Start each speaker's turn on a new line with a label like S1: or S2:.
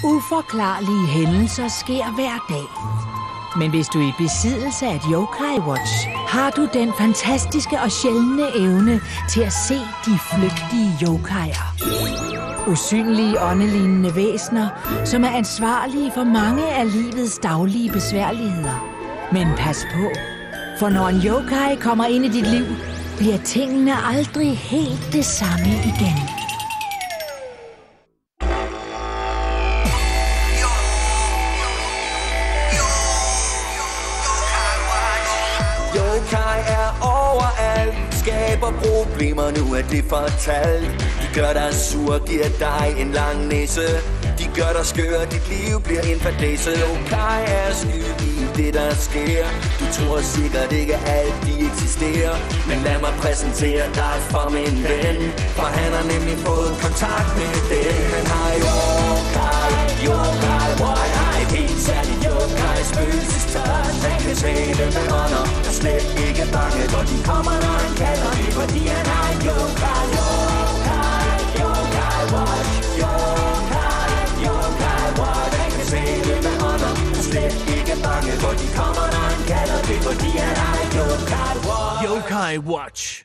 S1: Uforklarlige hændelser sker hver dag. Men hvis du er i besiddelse af et Yokai Watch, har du den fantastiske og sjældne evne til at se de flygtige yokaier. Usynlige åndelignende væsener, som er ansvarlige for mange af livets daglige besværligheder. Men pas på, for når en yokai kommer ind i dit liv, bliver tingene aldrig helt det samme igen.
S2: Yokai er overalt, skaber problemer, nu er det fortalt. De gør dig sur, giver dig en lang næse. De gør dig skør, dit liv bliver en fadæse. Yokai er skyld i det, der sker. Du tror sikkert ikke, at de eksisterer. Men lad mig præsentere dig for min ven, for han har nemlig fået kontakt med den. Han har Yokai Watch, har et helt særligt Yokai spøgelsestøj. Han kan tale med ånder, og slet ikke bange, hvor de kommer, når han kalder det, fordi han har en Yokai Watch. Yokai Watch, han kan tale med ånder, og slet ikke bange, hvor de kommer, når han kalder det, fordi han har en Yokai Watch.
S3: Yokai Watch.